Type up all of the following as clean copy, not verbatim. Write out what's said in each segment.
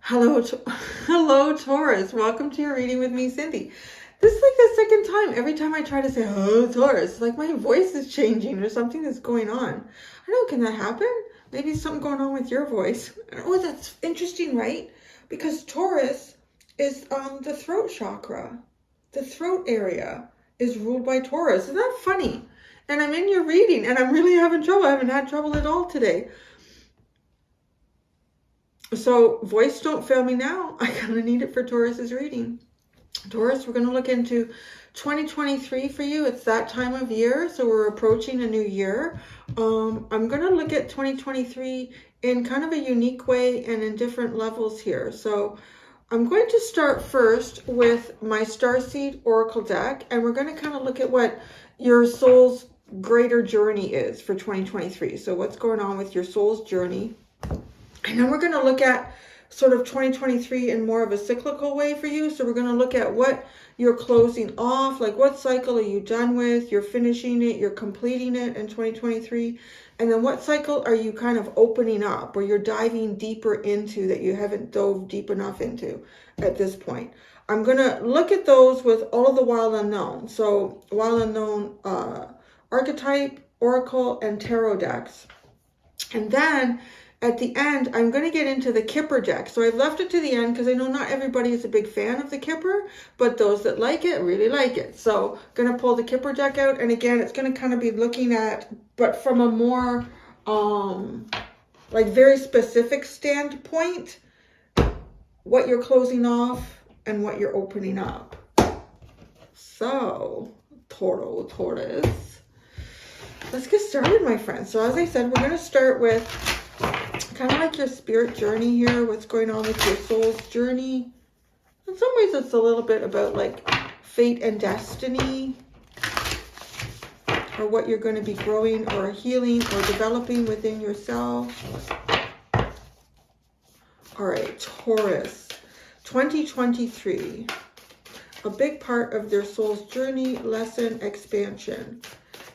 Hello, Taurus. Welcome to your reading with me, Cindy. This is like the second time. Every time I try to say, "Oh, Taurus," it's like my voice is changing or something is going on. I don't know, can that happen? Maybe something going on with your voice. Oh, that's interesting, right? Because Taurus is the throat chakra. The throat area is ruled by Taurus. Isn't that funny? And I'm in your reading and I'm really having trouble. I haven't had trouble at all today. So voice don't fail me now. I kind of need it for Taurus's reading. Taurus, we're going to look into 2023 for you. It's that time of year, so we're approaching a new year. I'm going to look at 2023 in kind of a unique way and in different levels here. So I'm going to start first with my Starseed Oracle deck, and we're going to kind of look at what your soul's greater journey is for 2023. So what's going on with your soul's journey. And then we're going to look at sort of 2023 in more of a cyclical way for you. So we're going to look at what you're closing off, like what cycle are you done with, you're finishing it, you're completing it in 2023. And then what cycle are you kind of opening up or you're diving deeper into that you haven't dove deep enough into at this point. I'm going to look at those with all of the wild unknown. So wild unknown archetype, oracle, and tarot decks. And then at the end, I'm going to get into the Kipper deck. So I've left it to the end because I know not everybody is a big fan of the Kipper, but those that like it really like it. So I'm going to pull the Kipper deck out. And again, it's going to kind of be looking at, but from a more like very specific standpoint, what you're closing off and what you're opening up. So Taurus. Let's get started, my friends. So as I said, we're going to start with kind of like your spirit journey here, what's going on with your soul's journey. In some ways, it's a little bit about like fate and destiny, or what you're going to be growing or healing or developing within yourself. All right, Taurus, 2023, a big part of their soul's journey, lesson, expansion,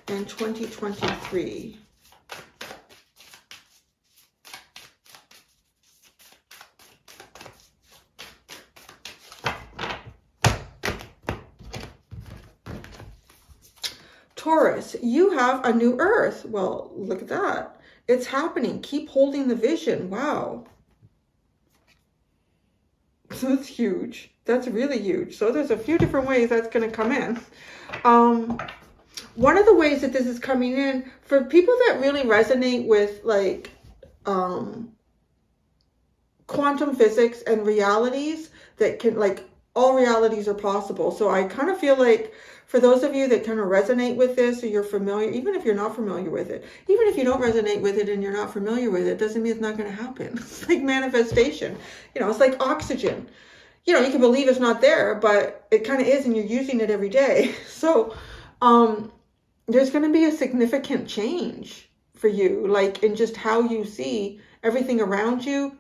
and 2023. Taurus, you have a new earth. Well, look at that. It's happening. Keep holding the vision. Wow. That's huge. That's really huge. So there's a few different ways that's going to come in. One of the ways that this is coming in, for people that really resonate with like quantum physics and realities that can, like, all realities are possible. So I kind of feel like for those of you that kind of resonate with this, or you're familiar, even if you're not familiar with it, even if you don't resonate with it and you're not familiar with it, doesn't mean it's not going to happen. It's like manifestation. You know, it's like oxygen. You know, you can believe it's not there, but it kind of is, and you're using it every day. So there's going to be a significant change for you, like in just how you see everything around you.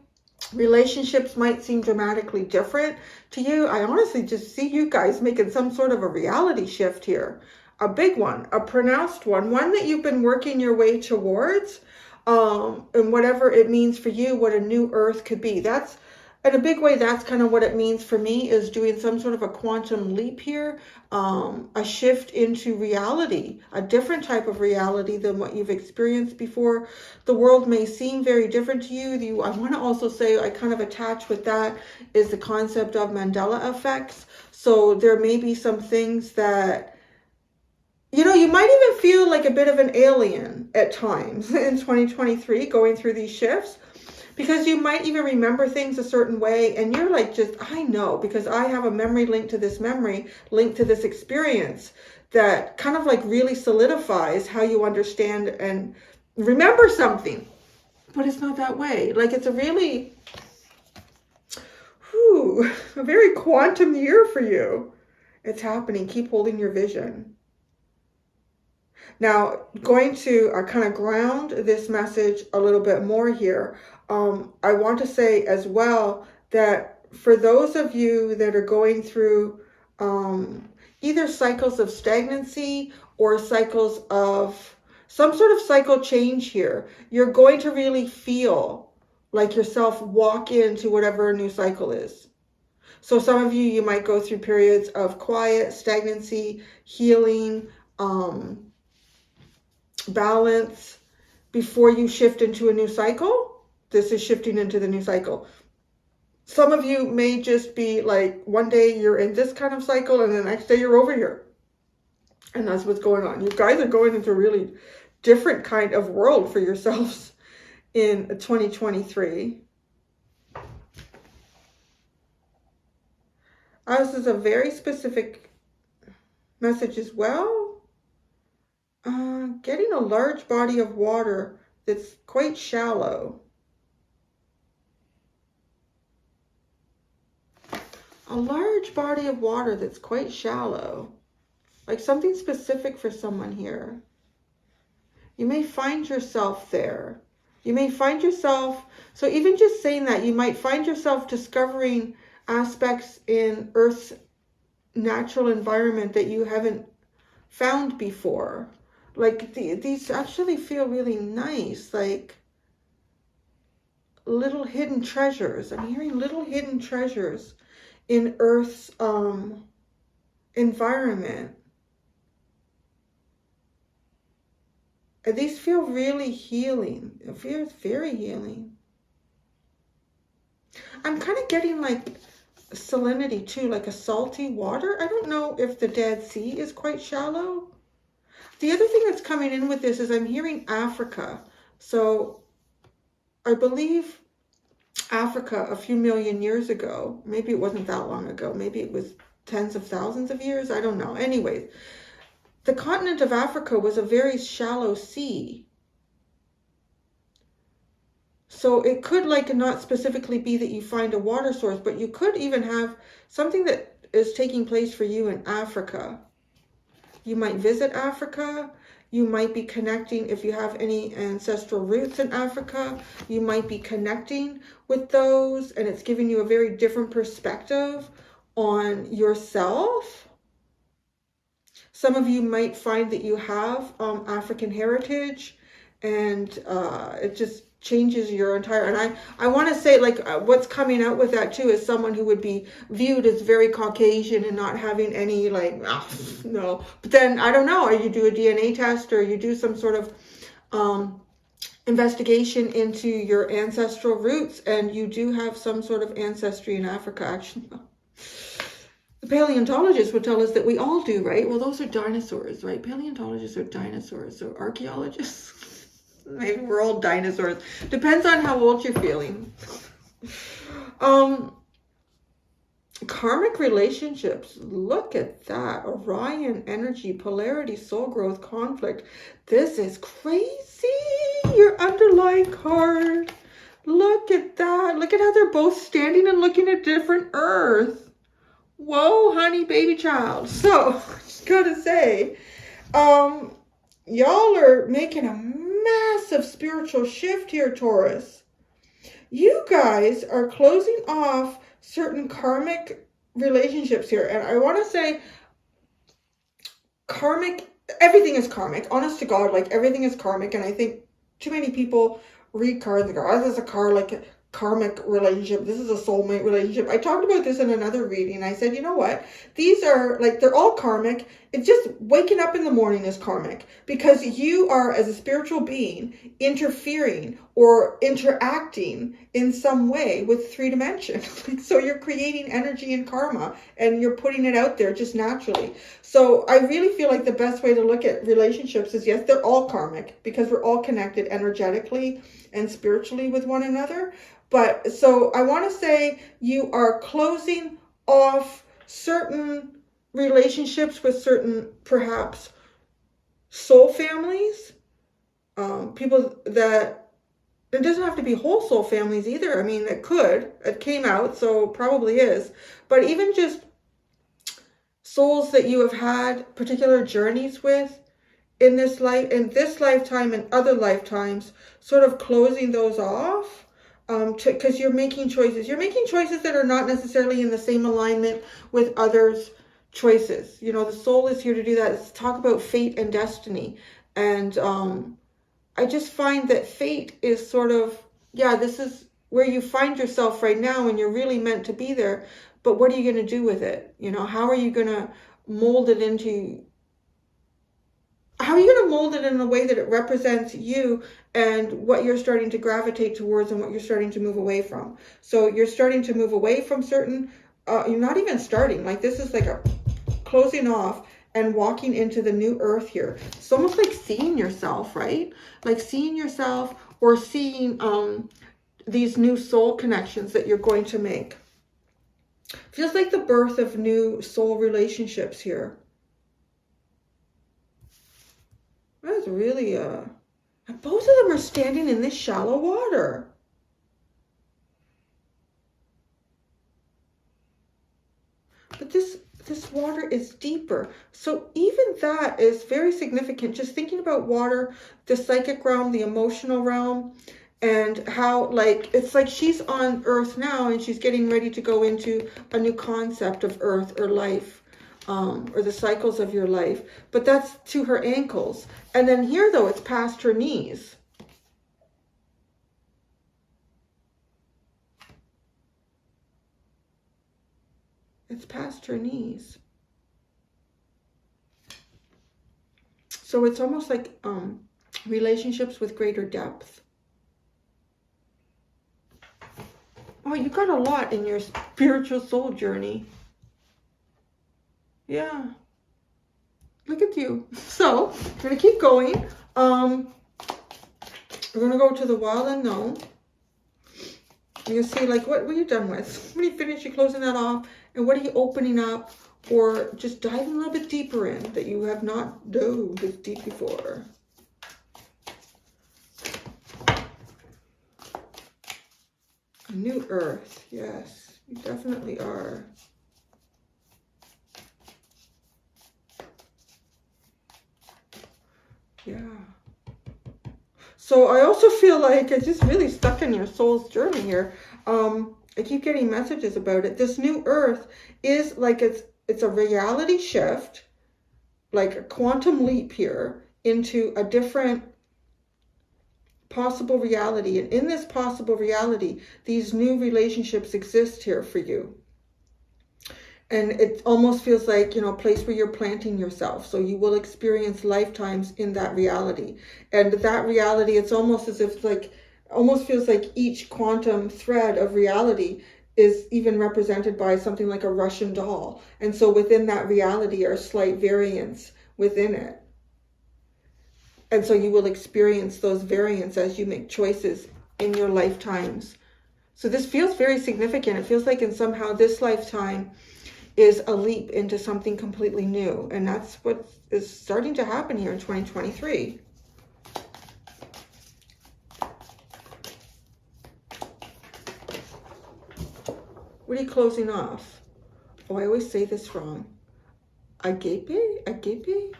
Relationships might seem dramatically different to you. I honestly just see you guys making some sort of a reality shift here. A big one, a pronounced one that you've been working your way towards, and whatever it means for you, what a new earth could be. That's, in a big way, that's kind of what it means for me, is doing some sort of a quantum leap here, a shift into reality, a different type of reality than what you've experienced before. The world may seem very different to you. I want to also say, I kind of attach with that is the concept of Mandela effects. So there may be some things that, you know, you might even feel like a bit of an alien at times in 2023 going through these shifts. Because you might even remember things a certain way and you're like, just, I know, because I have a memory linked to this memory, linked to this experience that kind of like really solidifies how you understand and remember something. But it's not that way. Like, it's a really, a very quantum year for you. It's happening. Keep holding your vision. Now, going to kind of ground this message a little bit more here. I want to say as well that for those of you that are going through either cycles of stagnancy or cycles of some sort of cycle change here. You're going to really feel like yourself walk into whatever a new cycle is. So some of you might go through periods of quiet, stagnancy, healing, balance before you shift into a new cycle. This is shifting into the new cycle. Some of you may just be like, one day you're in this kind of cycle and the next day you're over here. And that's what's going on. You guys are going into a really different kind of world for yourselves in 2023. This is a very specific message as well. Getting a large body of water that's quite shallow. A large body of water that's quite shallow. Like something specific for someone here. You may find yourself there. You may find yourself, so even just saying that, you might find yourself discovering aspects in Earth's natural environment that you haven't found before. Like these actually feel really nice, like little hidden treasures. I'm hearing little hidden treasures in Earth's environment. And these feel really healing. It feels very healing. I'm kind of getting like salinity too, like a salty water. I don't know if the Dead Sea is quite shallow. The other thing that's coming in with this is I'm hearing Africa. So I believe Africa a few million years ago, maybe it wasn't that long ago, maybe it was tens of thousands of years, I don't know. Anyways, the continent of Africa was a very shallow sea. So it could like not specifically be that you find a water source, but you could even have something that is taking place for you in Africa. You might visit Africa. You might be connecting, if you have any ancestral roots in Africa, you might be connecting with those, and it's giving you a very different perspective on yourself. Some of you might find that you have African heritage, and it just changes your entire, and I want to say like what's coming out with that too is someone who would be viewed as very Caucasian and not having any like, no, but then I don't know, you do a DNA test or you do some sort of investigation into your ancestral roots, and you do have some sort of ancestry in Africa. Actually, the paleontologists would tell us that we all do, right? Well, those are dinosaurs, right? Paleontologists are dinosaurs. So archaeologists, maybe we're all dinosaurs. Depends on how old you're feeling. Karmic relationships. Look at that. Orion energy, polarity, soul growth, conflict. This is crazy. Your underlying card. Look at that. Look at how they're both standing and looking at different Earth. Whoa, honey, baby child. So, just gotta say, y'all are making a massive spiritual shift here, Taurus. You guys are closing off certain karmic relationships here. And I want to say karmic, everything is karmic. Honest to God, like everything is karmic. And I think too many people read cards and go, oh, this is a card like a karmic relationship. This is a soulmate relationship. I talked about this in another reading. I said, you know what? These are like, they're all karmic. It's just waking up in the morning is karmic because you are, as a spiritual being, interfering or interacting in some way with 3 dimensions. So you're creating energy and karma and you're putting it out there just naturally. So I really feel like the best way to look at relationships is, yes, they're all karmic because we're all connected energetically and spiritually with one another. But so I want to say you are closing off certain relationships with certain, perhaps, soul families. People that, it doesn't have to be whole soul families either. I mean, it could. It came out, so probably is. But even just souls that you have had particular journeys with in this life, in this lifetime and other lifetimes, sort of closing those off. Because you're making choices. You're making choices that are not necessarily in the same alignment with others choices. You know, the soul is here to do that. It's talk about fate and destiny. And I just find that fate is sort of, yeah, this is where you find yourself right now and you're really meant to be there. But what are you going to do with it? You know, how are you going to mold it into, how are you going to mold it in a way that it represents you and what you're starting to gravitate towards and what you're starting to move away from? So you're starting to move away from certain, you're not even starting, like this is like a closing off and walking into the new earth here. It's almost like seeing yourself, right? Like seeing yourself or seeing these new soul connections that you're going to make. Feels like the birth of new soul relationships here. That's really, and both of them are standing in this shallow water. But this water is deeper. So even that is very significant. Just thinking about water, the psychic realm, the emotional realm, and how, like, it's like she's on earth now and she's getting ready to go into a new concept of earth or life, or the cycles of your life. But that's to her ankles. And then here, though, it's past her knees. It's past her knees. So it's almost like relationships with greater depth. Oh, you got a lot in your spiritual soul journey. Yeah. Look at you. So, we're going to keep going. We're going to go to the wild unknown. You see, like, what are you done with? When you finish, you're closing that off. And what are you opening up or just diving a little bit deeper in that you have not dove this deep before? A new earth. Yes, you definitely are. Yeah. So I also feel like it's just really stuck in your soul's journey here. I keep getting messages about it. This new earth is like it's a reality shift, like a quantum leap here into a different possible reality. And in this possible reality, these new relationships exist here for you. And it almost feels like, you know, a place where you're planting yourself. So you will experience lifetimes in that reality. And that reality, it's almost as if like, almost feels like each quantum thread of reality is even represented by something like a Russian doll. And so within that reality are slight variants within it. And so you will experience those variants as you make choices in your lifetimes. So this feels very significant. It feels like in somehow this lifetime is a leap into something completely new. And that's what is starting to happen here in 2023. What are you closing off? Oh, I always say this wrong. Agape? Agape?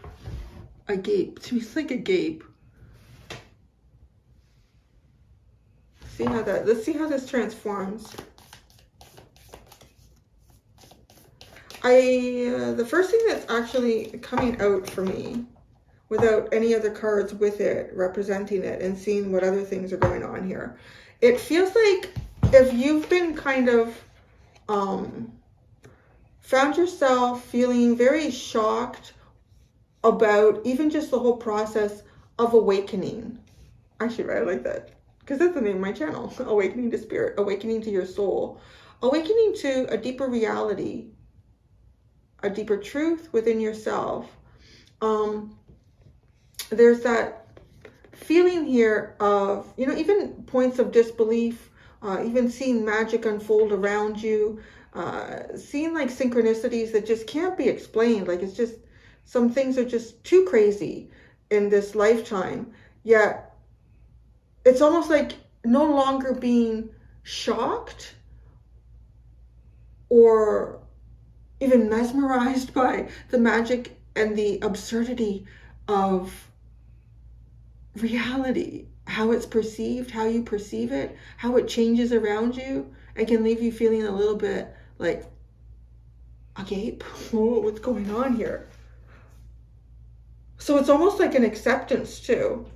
Agape. To me, it's like agape. Let's see how this transforms. The first thing that's actually coming out for me, without any other cards with it, representing it, and seeing what other things are going on here, it feels like if you've been kind of found yourself feeling very shocked about even just the whole process of awakening. Actually, I like that because that's the name of my channel. Awakening to spirit, awakening to your soul, awakening to a deeper reality, a deeper truth within yourself. There's that feeling here of, you know, even points of disbelief, even seeing magic unfold around you, seeing like synchronicities that just can't be explained. Like it's just, some things are just too crazy in this lifetime. Yet it's almost like no longer being shocked or even mesmerized by the magic and the absurdity of reality, how it's perceived, how you perceive it, how it changes around you, and can leave you feeling a little bit like, Agape. Oh, what's going on here? So it's almost like an acceptance too.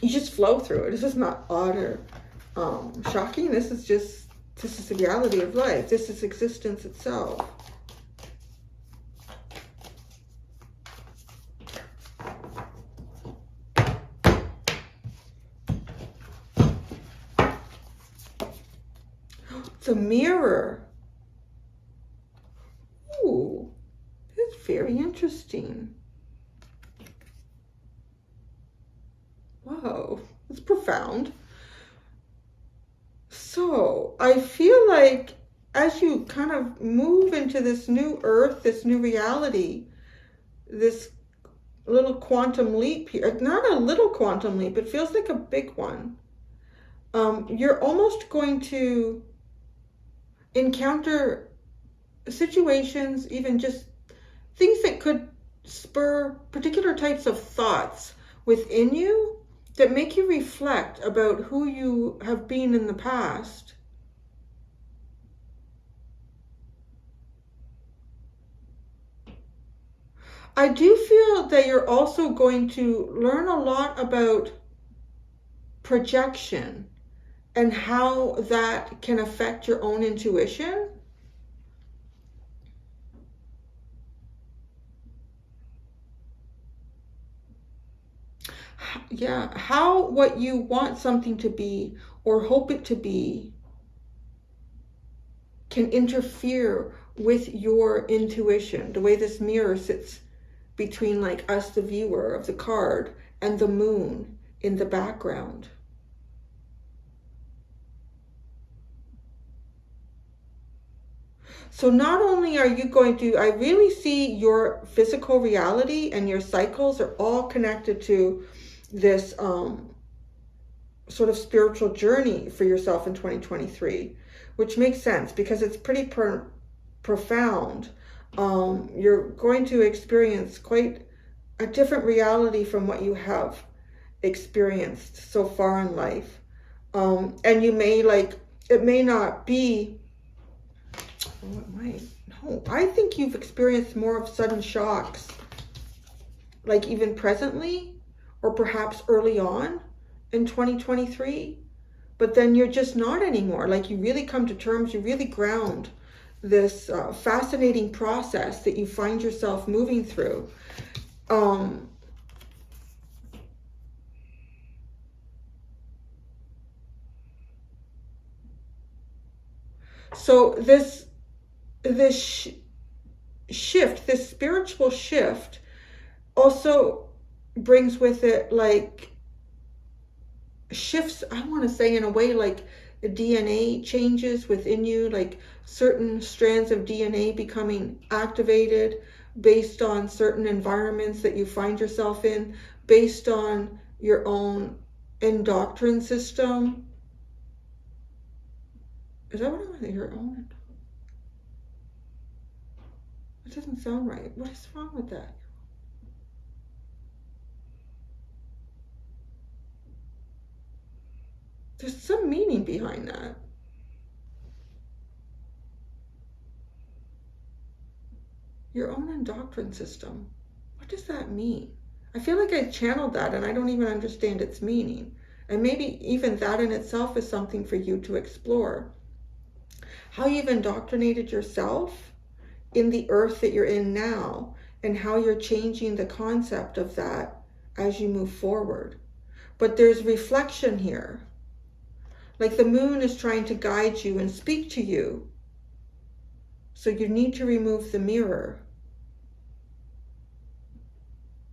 You just flow through it. This is not odd or shocking. This is the reality of life. This is existence itself. It's a mirror. Ooh, that's very interesting. Whoa, that's profound. So I feel like as you kind of move into this new earth, this new reality, this little quantum leap here, not a little quantum leap, it feels like a big one. You're almost going to encounter situations, even just things that could spur particular types of thoughts within you that make you reflect about who you have been in the past. I do feel that you're also going to learn a lot about projection and how that can affect your own intuition. Yeah, how what you want something to be or hope it to be can interfere with your intuition. The way this mirror sits between like us, the viewer of the card, and the moon in the background. So not only are you going to, I really see your physical reality and your cycles are all connected to this sort of spiritual journey for yourself in 2023, which makes sense because it's pretty profound. You're going to experience quite a different reality from what you have experienced so far in life. And you may it may not be, oh, it might, no, I think you've experienced more of sudden shocks, like even presently, or perhaps early on in 2023, but then you're just not anymore. Like you really come to terms, you really ground this fascinating process that you find yourself moving through. So this shift, this spiritual shift, also brings with it like shifts, I want to say in a way like DNA changes within you, like certain strands of DNA becoming activated based on certain environments that you find yourself in, based on your own endocrine system. Is that what I want to hear? It doesn't sound right. What is wrong with that? There's some meaning behind that. Your own endocrine system. What does that mean? I feel like I channeled that and I don't even understand its meaning. And maybe even that in itself is something for you to explore. How you've indoctrinated yourself in the earth that you're in now, and how you're changing the concept of that as you move forward. But there's reflection here. Like the moon is trying to guide you and speak to you. So you need to remove the mirror.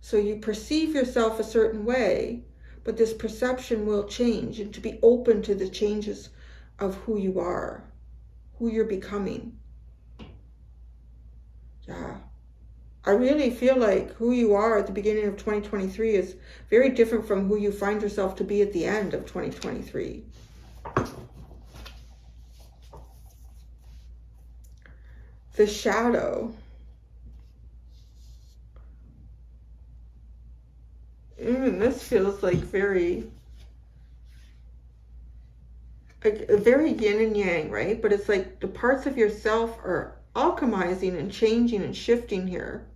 So you perceive yourself a certain way, but this perception will change, and to be open to the changes of who you are, who you're becoming. Yeah. I really feel like who you are at the beginning of 2023 is very different from who you find yourself to be at the end of 2023. The shadow. Even this feels like very a very yin and yang, right? But it's like the parts of yourself are alchemizing and changing and shifting here.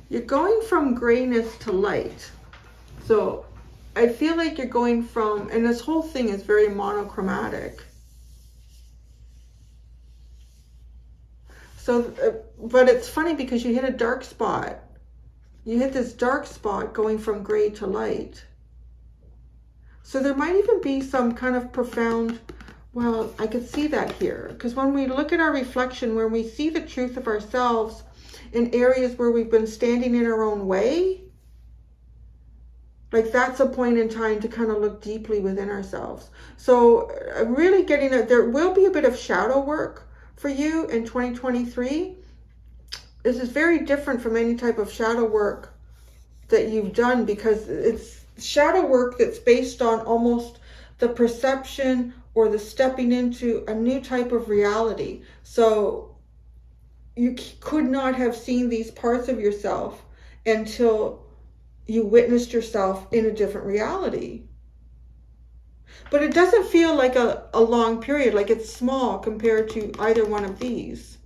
You're going from grayness to light. So I feel like you're going from, and this whole thing is very monochromatic. So, but it's funny because you hit a dark spot. You hit this dark spot going from gray to light. So there might even be some kind of profound, well, I could see that here. Because when we look at our reflection, when we see the truth of ourselves in areas where we've been standing in our own way, like that's a point in time to kind of look deeply within ourselves. So really getting it, there will be a bit of shadow work for you in 2023. This is very different from any type of shadow work that you've done, because it's shadow work that's based on almost the perception or the stepping into a new type of reality. So you could not have seen these parts of yourself until you witnessed yourself in a different reality. But it doesn't feel like a long period, like it's small compared to either one of these.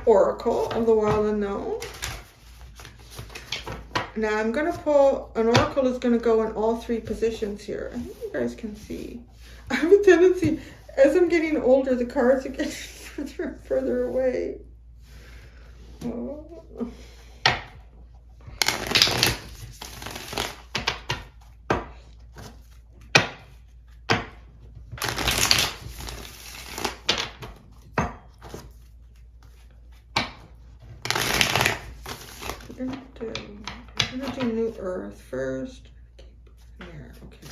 Oracle of the Wild Unknown. Now I'm going to pull, an oracle is going to go in all three positions here. I think you guys can see. I have a tendency, as I'm getting older, the cards are getting further and further away. Oh. We're gonna do New Earth first. There, okay.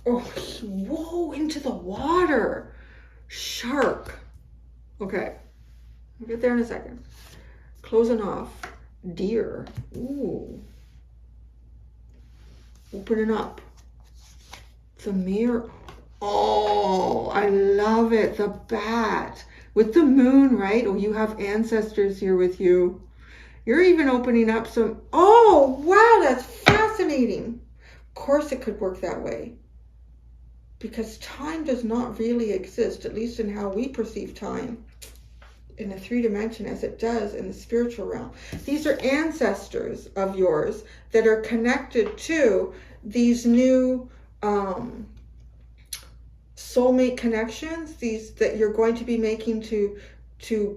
Oh, whoa, into the water. Shark. Okay. We'll get there in a second. Closing off. Deer. Ooh. Opening up. The mirror. Oh, I love it. The bat. With the moon, right? Oh, you have ancestors here with you. You're even opening up some... Oh, wow, that's fascinating. Of course it could work that way. Because time does not really exist, at least in how we perceive time, in the 3 dimension as it does in the spiritual realm. These are ancestors of yours that are connected to these new soulmate connections, these that you're going to be making to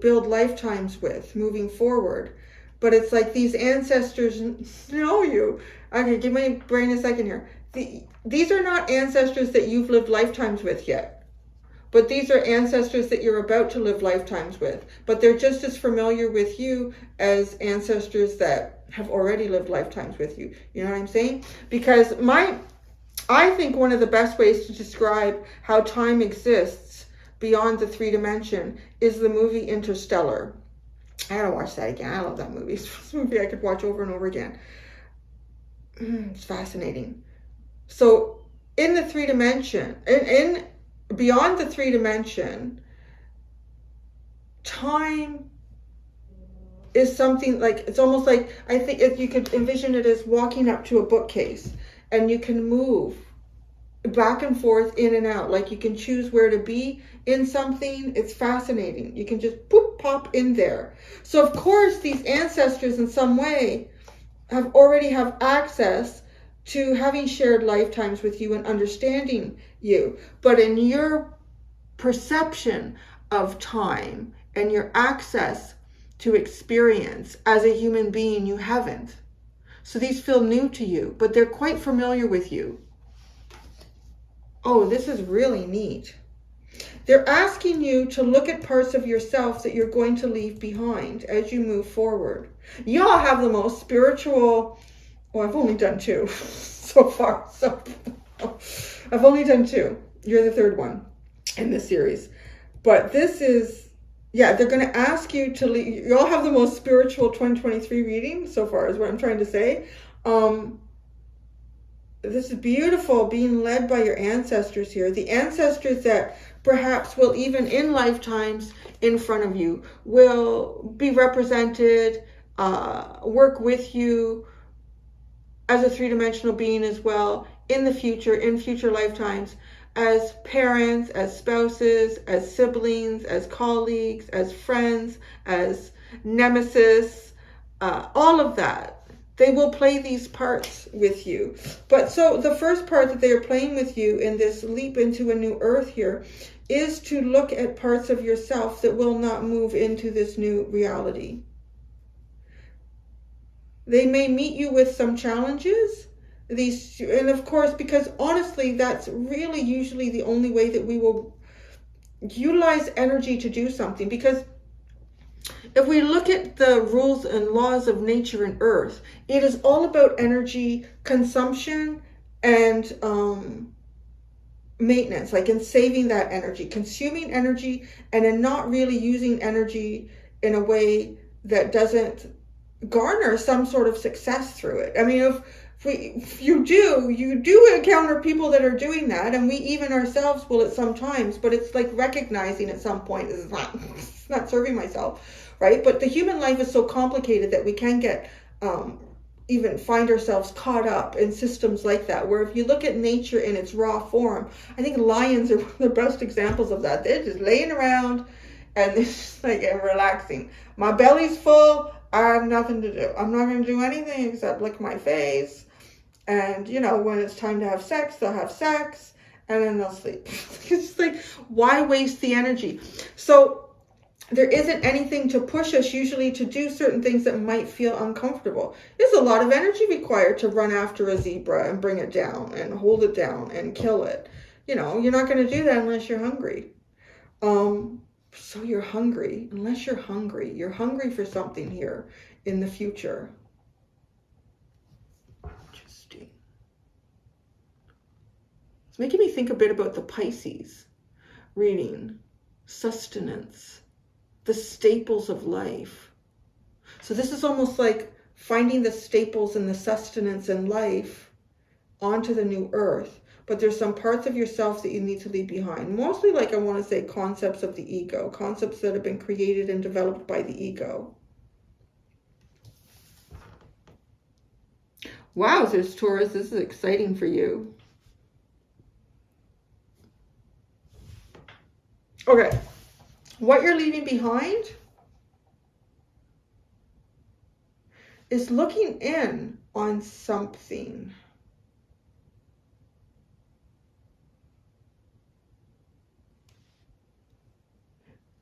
build lifetimes with moving forward. But it's like these ancestors know you. Okay, give my brain a second here. These are not ancestors that you've lived lifetimes with yet. But these are ancestors that you're about to live lifetimes with. But they're just as familiar with you as ancestors that have already lived lifetimes with you. You know what I'm saying? Because I think one of the best ways to describe how time exists beyond the 3 dimension is the movie Interstellar. I gotta watch that again. I love that movie. It's a movie I could watch over and over again. It's fascinating. So in the 3 dimension, in beyond the 3 dimension, time is something like, it's almost like, I think if you could envision it as walking up to a bookcase and you can move back and forth, in and out, like you can choose where to be in something. It's fascinating. You can just boop, pop in there. So of course these ancestors in some way already have access to having shared lifetimes with you and understanding you. But in your perception of time and your access to experience as a human being, you haven't. So these feel new to you, but they're quite familiar with you. Oh, this is really neat. They're asking you to look at parts of yourself that you're going to leave behind as you move forward. Y'all have the most spiritual, well, I've only done 2 so far. So I've only done 2. You're the 3rd one in this series. But this is, yeah, they're going to ask you to leave. You all have the most spiritual 2023 reading so far is what I'm trying to say. This is beautiful, being led by your ancestors here. The ancestors that perhaps will, even in lifetimes in front of you, will be represented, work with you as a 3-dimensional being as well in the future, in future lifetimes, as parents, as spouses, as siblings, as colleagues, as friends, as nemesis, all of that. They will play these parts with you. But so the first part that they are playing with you in this leap into a new earth here is to look at parts of yourself that will not move into this new reality. They may meet you with some challenges. And of course, because honestly, that's really usually the only way that we will utilize energy to do something. Because if we look at the rules and laws of nature and earth, it is all about energy consumption and maintenance, like in saving that energy, consuming energy, and in not really using energy in a way that doesn't garner some sort of success through it. I mean, if you do encounter people that are doing that, and we even ourselves will at some times, but it's like recognizing at some point it's not serving myself. Right? But the human life is so complicated that we can get, even find ourselves caught up in systems like that, where if you look at nature in its raw form, I think lions are one of the best examples of that. They're just laying around and they're just like relaxing. My belly's full. I have nothing to do. I'm not going to do anything except lick my face. And, you know, when it's time to have sex, they'll have sex and then they'll sleep. It's just like, why waste the energy? So there isn't anything to push us usually to do certain things that might feel uncomfortable. There's a lot of energy required to run after a zebra and bring it down and hold it down and kill it. You know, you're not going to do that unless you're hungry. So you're hungry. Unless you're hungry for something here in the future. Interesting. It's making me think a bit about the Pisces reading, sustenance, the staples of life. So this is almost like finding the staples and the sustenance in life onto the new earth. But there's some parts of yourself that you need to leave behind. Mostly, like, I want to say concepts of the ego, concepts that have been created and developed by the ego. Wow, there's Taurus, this is exciting for you. Okay. What you're leaving behind is looking in on something.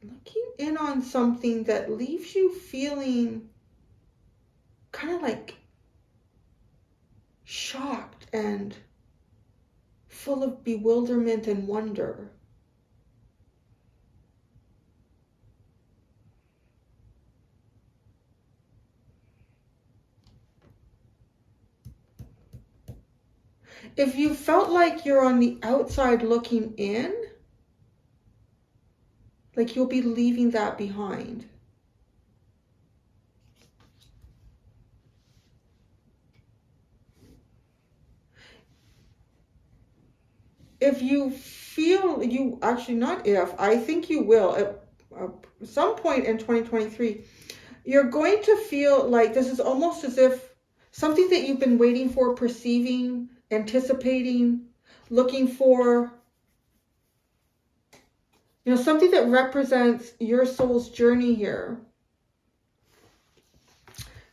Looking in on something that leaves you feeling kind of like shocked and full of bewilderment and wonder. If you felt like you're on the outside looking in, like you'll be leaving that behind. If you feel you, actually not if, I think you will at some point in 2023, you're going to feel like this is almost as if something that you've been waiting for, perceiving, anticipating, looking for, you know, something that represents your soul's journey here.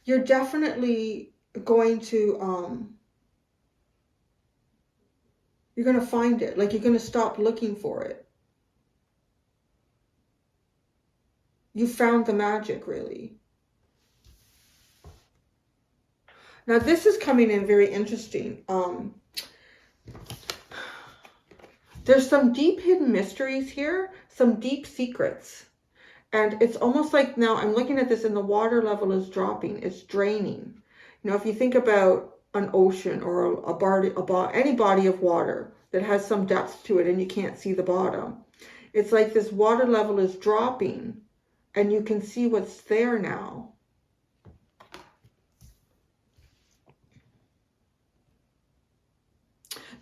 You're definitely going to, you're going to find it. Like, you're going to stop looking for it. You found the magic, really. Now, this is coming in very interesting. There's some deep hidden mysteries here, some deep secrets. And it's almost like now I'm looking at this and the water level is dropping, it's draining. You know, if you think about an ocean or any body of water that has some depth to it and you can't see the bottom, it's like this water level is dropping and you can see what's there now.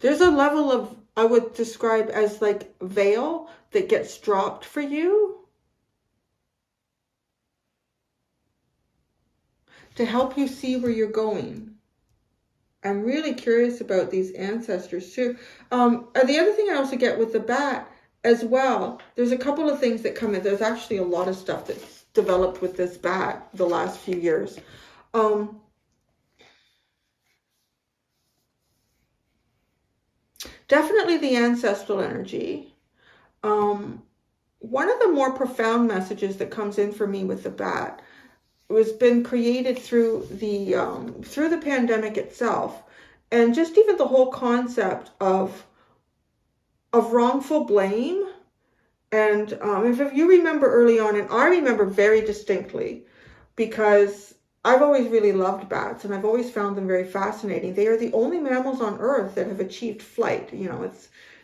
There's a level of, I would describe as like veil that gets dropped for you to help you see where you're going. I'm really curious about these ancestors too. The other thing I also get with the bat as well, there's a couple of things that come in. There's actually a lot of stuff that's developed with this bat the last few years. Definitely the ancestral energy. One of the more profound messages that comes in for me with the bat was been created through the pandemic itself, and just even the whole concept of wrongful blame. And if you remember early on, and I remember very distinctly, because I've always really loved bats and I've always found them very fascinating. They are the only mammals on Earth that have achieved flight. You know,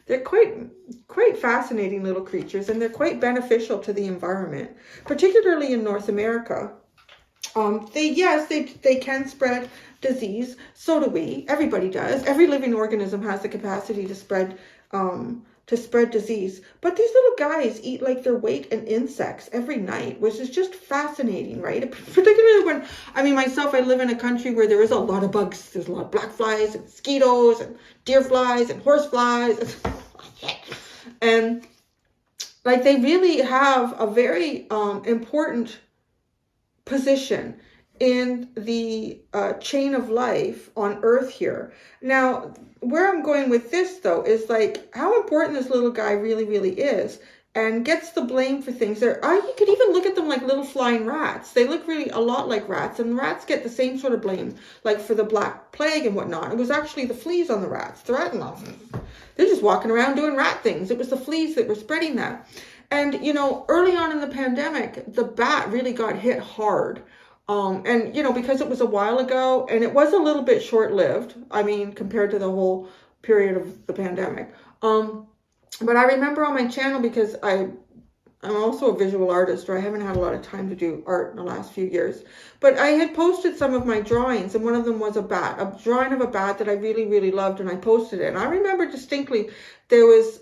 they're quite fascinating little creatures, and they're quite beneficial to the environment, particularly in North America. They can spread disease. So do we. Everybody does. Every living organism has the capacity to spread disease. But these little guys eat like their weight in insects every night, which is just fascinating, right? Particularly when, myself, I live in a country where there is a lot of bugs. There's a lot of black flies and mosquitoes and deer flies and horse flies. And like they really have a very important position in the chain of life on Earth here. Now, where I'm going with this, though, is like how important this little guy really, really is, and gets the blame for things. You could even look at them like little flying rats. They look really a lot like rats, and rats get the same sort of blame, like for the Black Plague and whatnot. It was actually the fleas on the rats. They're just walking around doing rat things. It was the fleas that were spreading that. And, you know, early on in the pandemic, the bat really got hit hard. And, you know, because it was a while ago and it was a little bit short-lived, compared to the whole period of the pandemic. But I remember on my channel, because I'm also a visual artist, or I haven't had a lot of time to do art in the last few years. But I had posted some of my drawings, and one of them was a drawing of a bat that I really, really loved, and I posted it. And I remember distinctly there was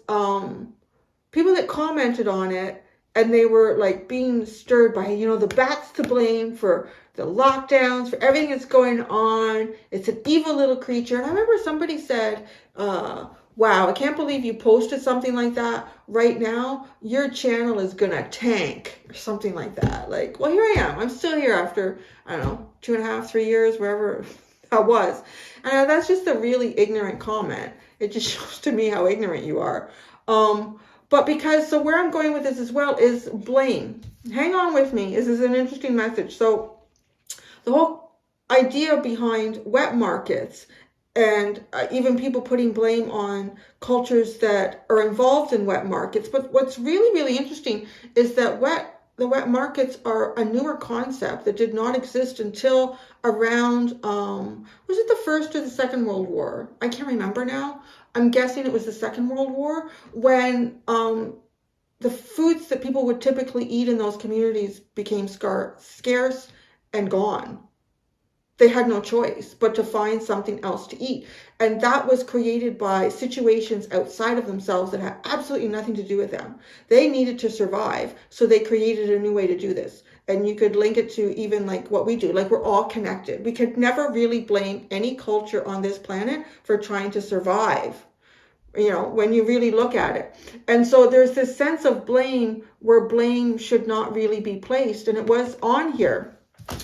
people that commented on it, and they were like being stirred by, you know, the bat's to blame for the lockdowns, for everything that's going on. It's an evil little creature. And I remember somebody said, wow, I can't believe you posted something like that right now. Your channel is going to tank, or something like that. Like, well, here I am. I'm still here after, I don't know, 2.5, 3 years, wherever I was. And that's just a really ignorant comment. It just shows to me how ignorant you are. So where I'm going with this as well is blame. Hang on with me. This is an interesting message. So the whole idea behind wet markets, and even people putting blame on cultures that are involved in wet markets. But what's really, really interesting is that the wet markets are a newer concept that did not exist until around, was it the First or the Second World War? I can't remember now. I'm guessing it was the Second World War, when the foods that people would typically eat in those communities became scarce and gone. They had no choice but to find something else to eat. And that was created by situations outside of themselves that had absolutely nothing to do with them. They needed to survive, so they created a new way to do this. And you could link it to even like what we do. Like, we're all connected. We could never really blame any culture on this planet for trying to survive, you know, when you really look at it. And so there's this sense of blame where blame should not really be placed. And it was on here.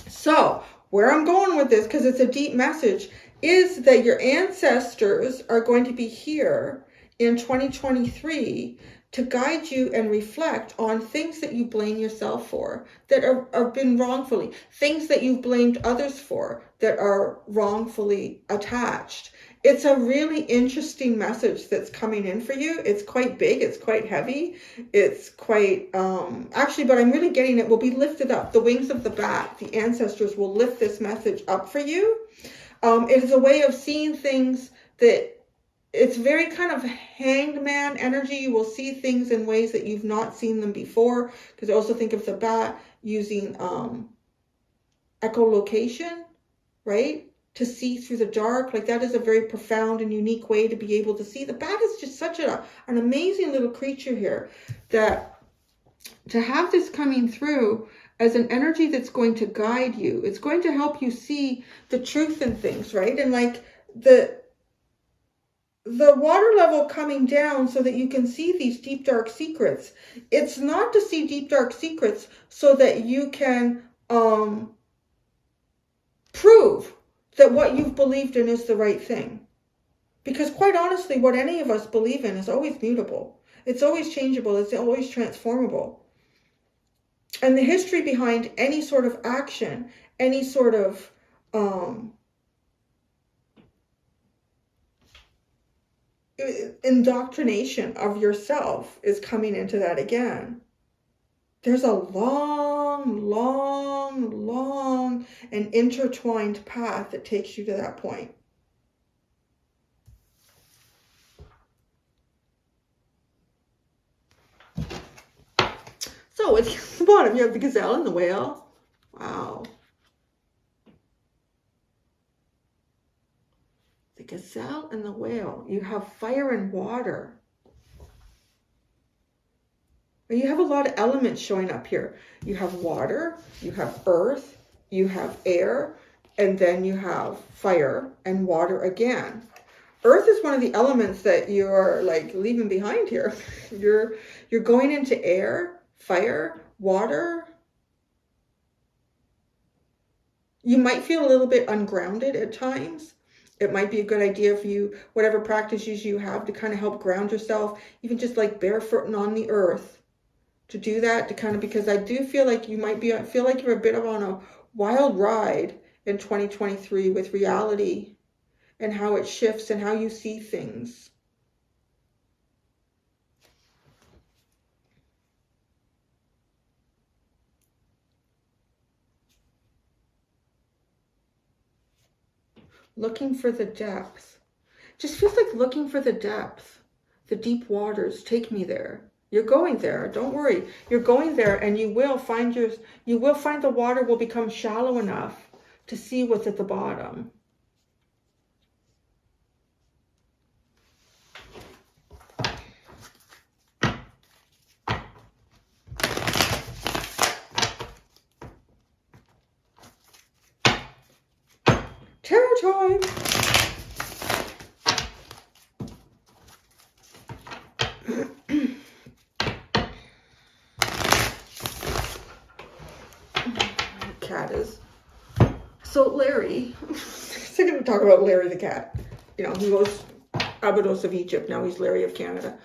So where I'm going with this, because it's a deep message, is that your ancestors are going to be here in 2023 to guide you and reflect on things that you blame yourself for, that are been wrongfully, things that you've blamed others for that are wrongfully attached. It's a really interesting message that's coming in for you. It's quite big. It's quite heavy. It's quite, actually, but I'm really getting it will be lifted up. The wings of the bat, the ancestors will lift this message up for you. It is a way of seeing things that it's very kind of hanged man energy. You will see things in ways that you've not seen them before. Because I also think of the bat using echolocation, right? To see through the dark. Like that is a very profound and unique way to be able to see. The bat is just such an amazing little creature here, that to have this coming through as an energy that's going to guide you, it's going to help you see the truth in things, right? And like the water level coming down so that you can see these deep dark secrets. It's not to see deep dark secrets so that you can prove that what you've believed in is the right thing. Because quite honestly, what any of us believe in is always mutable. It's always changeable. It's always transformable. And the history behind any sort of action, any sort of indoctrination of yourself is coming into that again. There's a long, long, long and intertwined path that takes you to that point. So at the bottom, you have the gazelle and the whale. Wow. The gazelle and the whale. You have fire and water. You have a lot of elements showing up here. You have water, you have earth, you have air, and then you have fire and water again. Earth is one of the elements that you're like leaving behind here. You're going into air, fire, water. You might feel a little bit ungrounded at times. It might be a good idea for you, whatever practices you have, to kind of help ground yourself, even just like barefooting on the earth. To do that, to kind of, because I do feel like you might be, feel like you're a bit of on a wild ride in 2023 with reality and how it shifts and how you see things. Looking for the depth. Just feels like looking for the depth. The deep waters, take me there. You're going there. Don't worry. You're going there, and you will find the water will become shallow enough to see what's at the bottom. Tarot time. Cat is. So Larry, I'm going to talk about Larry the cat. You know, he was Abydos of Egypt. Now he's Larry of Canada.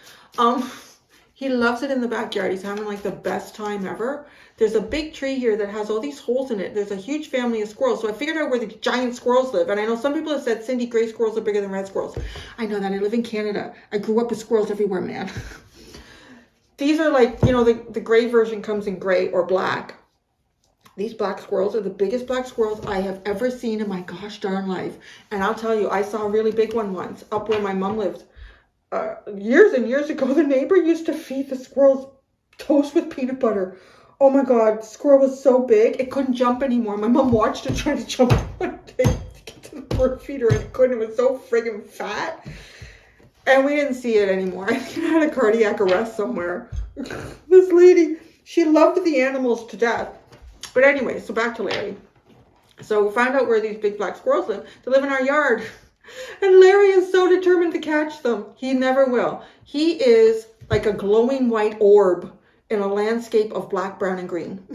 He loves it in the backyard. He's having like the best time ever. There's a big tree here that has all these holes in it. There's a huge family of squirrels. So I figured out where the giant squirrels live. And I know some people have said, Cindy, gray squirrels are bigger than red squirrels. I know that. I live in Canada. I grew up with squirrels everywhere, man. These are like, you know, the gray version comes in gray or black. These black squirrels are the biggest black squirrels I have ever seen in my gosh darn life. And I'll tell you, I saw a really big one once up where my mom lived. Years and years ago, the neighbor used to feed the squirrels toast with peanut butter. Oh my God, the squirrel was so big, it couldn't jump anymore. My mom watched it try to jump one day to get to the bird feeder, and it couldn't. It was so friggin' fat. And we didn't see it anymore. I think it had a cardiac arrest somewhere. This lady, she loved the animals to death. But anyway, so back to Larry. So we found out where these big black squirrels live. They live in our yard. And Larry is so determined to catch them. He never will. He is like a glowing white orb in a landscape of black, brown, and green.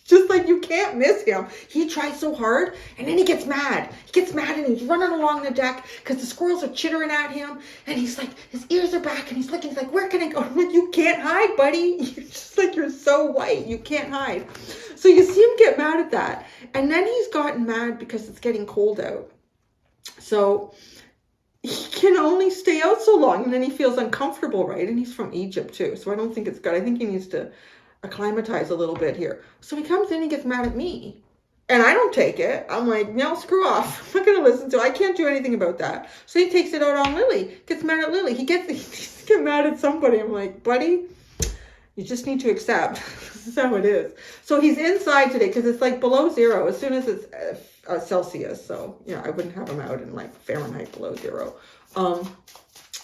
Just like you can't miss him. He tries so hard, and then he gets mad. He gets mad, and he's running along the deck because the squirrels are chittering at him. And he's like, his ears are back, and he's looking. He's like, where can I go? I'm like, you can't hide, buddy. You're just like, you're so white. You can't hide. So you see him get mad at that. And then he's gotten mad because it's getting cold out. So can only stay out so long, and then he feels uncomfortable, right? And he's from Egypt too, so I don't think it's good. I think he needs to acclimatize a little bit here. So he comes in, he gets mad at me. And I don't take it. I'm like, no, screw off. I'm not going to listen to it. I can't do anything about that. So he takes it out on Lily. Gets mad at Lily. He gets mad at somebody. I'm like, buddy, you just need to accept. This is how it is. So he's inside today because it's like below zero as soon as it's Celsius. So, you know, I wouldn't have him out in like Fahrenheit below zero.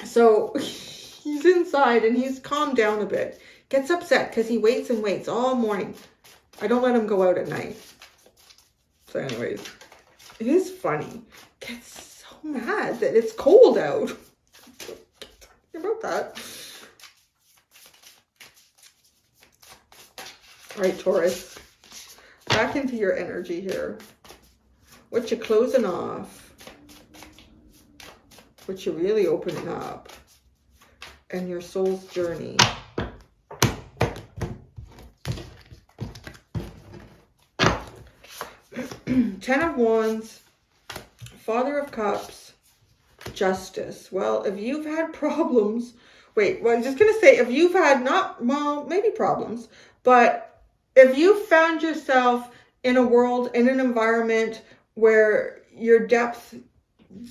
So he's inside and he's calmed down a bit. Gets upset because he waits and waits all morning. I don't let him go out at night. So anyways, it is funny. Gets so mad that it's cold out. About that. All right, Taurus. Back into your energy here. What you closing off. What you really opening up. And your soul's journey. Ten of Wands, Father of Cups, Justice. Well, if you've had problems, I'm just going to say, if you've had maybe problems, but if you found yourself in a world, in an environment where your depth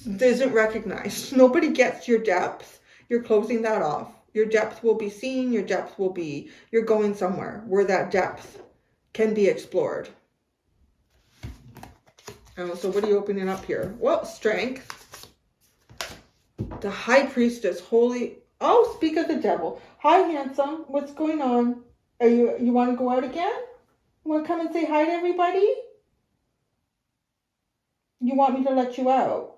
isn't recognized, nobody gets your depth, you're closing that off. Your depth will be seen, you're going somewhere where that depth can be explored. So what are you opening up here? Well, Strength. The High Priestess. Speak of the devil. Hi, handsome. What's going on? You want to go out again? You want to come and say hi to everybody? You want me to let you out?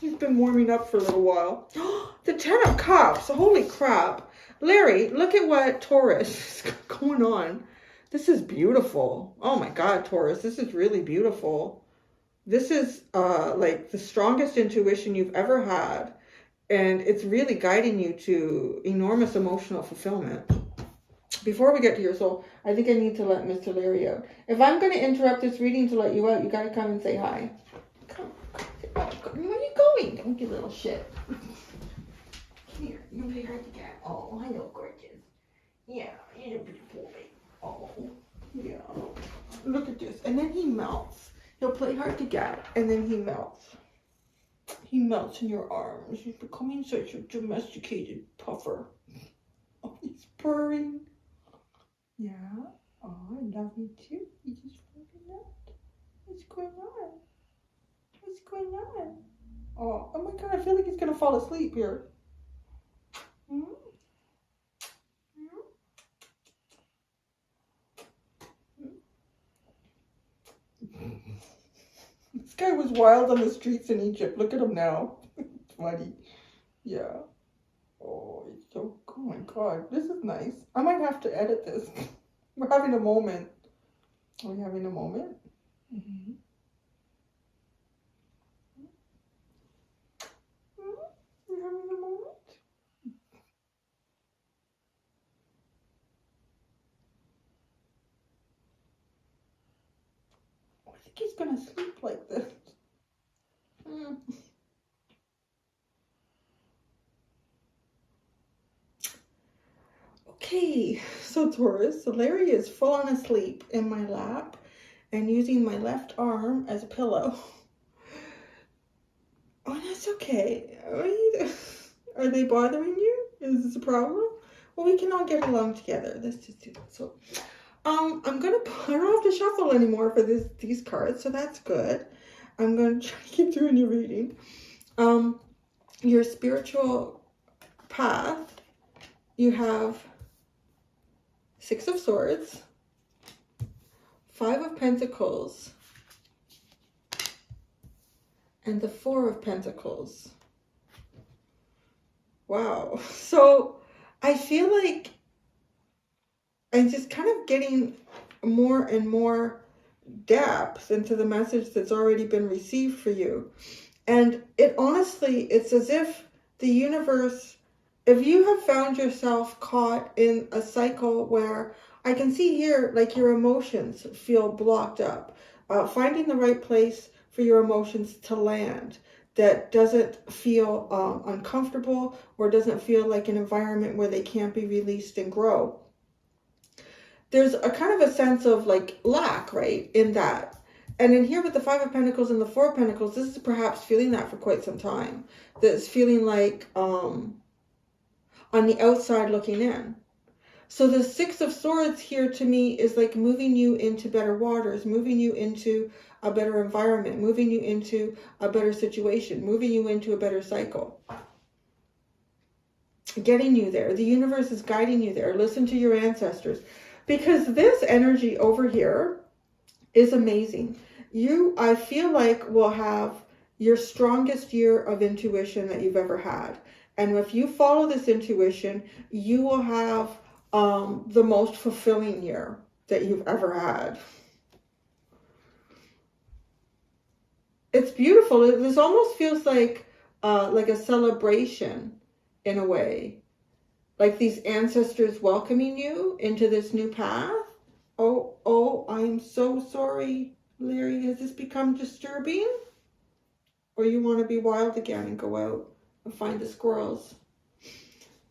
You've been warming up for a little while. The Ten of Cups. Holy crap. Larry, look at what Taurus is going on. This is beautiful. Oh my God, Taurus, this is really beautiful. This is like the strongest intuition you've ever had. And it's really guiding you to enormous emotional fulfillment. Before we get to your soul, I think I need to let Mr. Larry out. If I'm going to interrupt this reading to let you out, you got to come and say hi. Come. Where are you going? Don't you little shit. Come here. You're very hard to get. Oh, hello, gorgeous. Yeah, you're a beautiful baby. Oh, yeah. Look at this. And then he melts. He'll play hard to get, and then he melts. He melts in your arms. He's becoming such a domesticated puffer. Oh, he's purring. Yeah. Oh, I love you too. You just woken up. What's going on? What's going on? Oh my God, I feel like he's going to fall asleep here. Hmm? This guy was wild on the streets in Egypt. Look at him now. Funny. Yeah. Oh my God. This is nice. I might have to edit this. We're having a moment. Are we having a moment? Mm-hmm. We're having a moment. I think he's going to sleep like this. Okay, so Taurus, Larry is full on asleep in my lap and using my left arm as a pillow. Oh, that's okay. Are they bothering you? Is this a problem? Well, we can all get along together. Let's just do that. So, I don't have to shuffle anymore for these cards, so that's good. I'm going to try to keep doing your reading. Your spiritual path, you have Six of Swords, Five of Pentacles, and the Four of Pentacles. Wow. So I feel like I'm just kind of getting more and more depth into the message that's already been received for you. And it's as if the universe, if you have found yourself caught in a cycle where I can see here, like your emotions feel blocked up, finding the right place for your emotions to land. that doesn't feel uncomfortable, or doesn't feel like an environment where they can't be released and grow. There's a kind of a sense of like lack, right, in that. And in here with the Five of Pentacles and the Four of Pentacles, this is perhaps feeling that for quite some time. That's feeling like on the outside looking in. So the Six of Swords here to me is like moving you into better waters, moving you into a better environment, moving you into a better situation, moving you into a better cycle. Getting you there. The universe is guiding you there. Listen to your ancestors. Because this energy over here is amazing. You, I feel like, will have your strongest year of intuition that you've ever had. And if you follow this intuition, you will have the most fulfilling year that you've ever had. It's beautiful. This almost feels like a celebration in a way. Like these ancestors welcoming you into this new path. Oh, I'm so sorry, Larry. Has this become disturbing? Or you want to be wild again and go out and find the squirrels?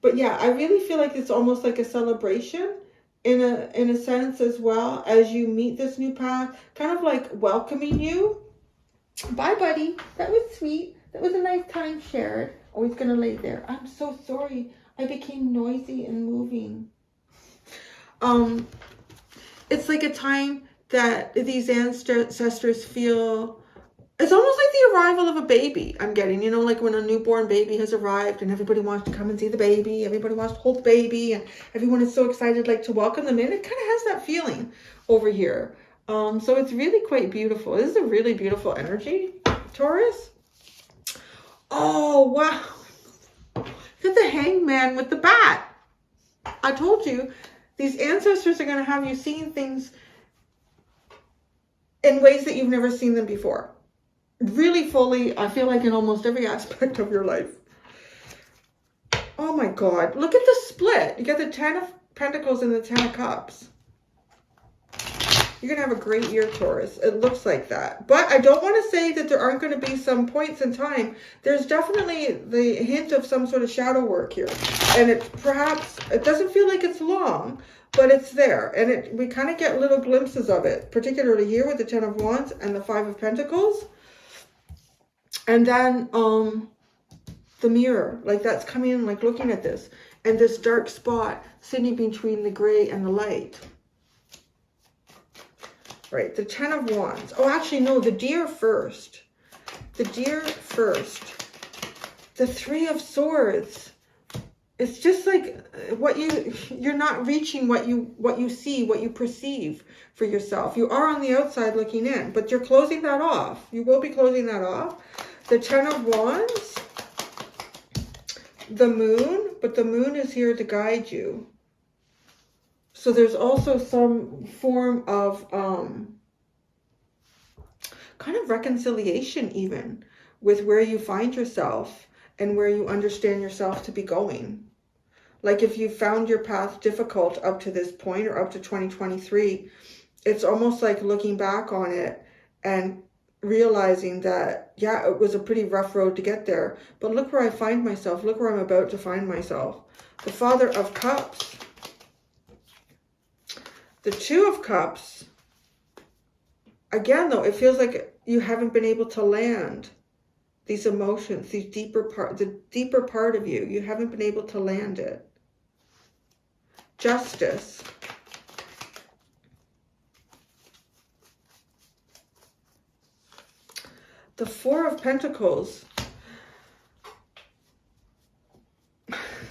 But yeah, I really feel like it's almost like a celebration in a sense as well, as you meet this new path, kind of like welcoming you. Bye, buddy. That was sweet. That was a nice time shared. Oh, he's going to lay there. I'm so sorry. I became noisy and moving. It's like a time that these ancestors feel, it's almost like the arrival of a baby I'm getting, you know, like when a newborn baby has arrived and everybody wants to come and see the baby, everybody wants to hold the baby, and everyone is so excited like to welcome them in. It kind of has that feeling over here. So it's really quite beautiful. This is a really beautiful energy, Taurus. Oh, wow. Look at the Hangman with the bat. I told you, these ancestors are going to have you seeing things in ways that you've never seen them before. Really fully, I feel like in almost every aspect of your life. Oh my God. Look at the split. You got the 10 of Pentacles and the 10 of Cups. You're going to have a great year, Taurus. It looks like that. But I don't want to say that there aren't going to be some points in time. There's definitely the hint of some sort of shadow work here. And it doesn't feel like it's long, but it's there. And we kind of get little glimpses of it, particularly here with the 10 of Wands and the 5 of Pentacles. And then the mirror, like that's coming in, like looking at this. And this dark spot sitting between the gray and the light. Right, the 10 of Wands. Oh, actually, no, the deer first. The deer first. The 3 of Swords. It's just like you're not reaching what you see, what you perceive for yourself. You are on the outside looking in, but you're closing that off. You will be closing that off. The 10 of Wands. The moon, but the moon is here to guide you. So there's also some form of kind of reconciliation even with where you find yourself and where you understand yourself to be going. Like if you found your path difficult up to this point or up to 2023, it's almost like looking back on it and realizing that, yeah, it was a pretty rough road to get there. But look where I find myself. Look where I'm about to find myself. The Father of Cups. The 2 of Cups, again, though, it feels like you haven't been able to land these emotions, the deeper part of you. You haven't been able to land it. Justice. The 4 of Pentacles.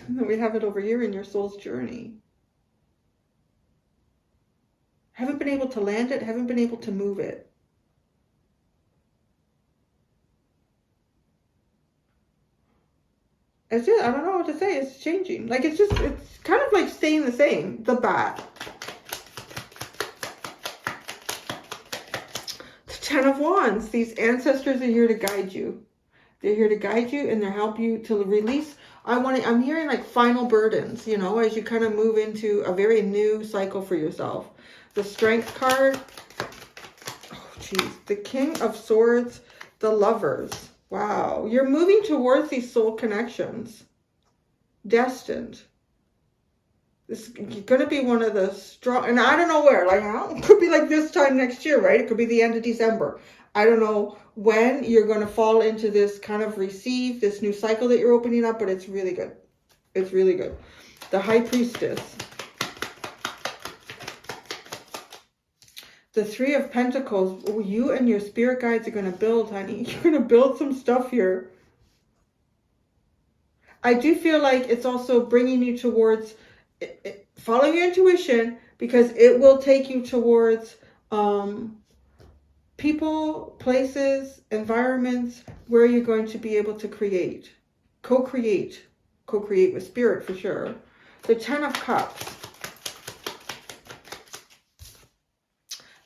We have it over here in your soul's journey. Haven't been able to land it, haven't been able to move it. That's it. I don't know what to say. It's changing. Like it's kind of like staying the same. The bat. The 10 of Wands. These ancestors are here to guide you. They're here to guide you and they're help you to release. I'm hearing like final burdens, you know, as you kind of move into a very new cycle for yourself. The Strength card. Oh, geez. The King of Swords. The Lovers. Wow. You're moving towards these soul connections. Destined. This is going to be one of the strong, and I don't know where, like, it could be like this time next year, right? It could be the end of December. I don't know when you're going to fall into this kind of receive, this new cycle that you're opening up, but it's really good. It's really good. The High Priestess. The Three of Pentacles. Oh, you and your spirit guides are going to build, honey. You're going to build some stuff here. I do feel like it's also bringing you towards... follow your intuition, because it will take you towards people, places, environments where you're going to be able to create, co-create with spirit for sure. The Ten of Cups,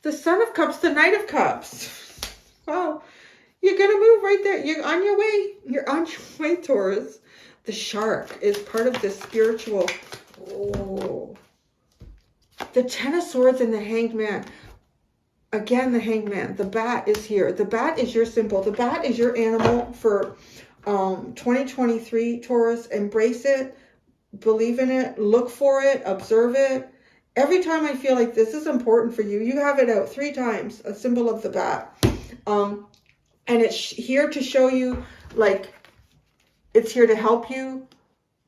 the Son of Cups, the Knight of Cups. Wow, you're gonna move right there. You're on your way. You're on your way, Taurus. The Shark is part of this spiritual. Oh, the Ten of Swords and the Hanged Man. Again, the Hanged Man. The bat is here. The bat is your symbol. The bat is your animal for 2023, Taurus. Embrace it. Believe in it. Look for it. Observe it. Every time I feel like this is important for you, you have it out 3 times, a symbol of the bat. And it's here to show you, like, it's here to help you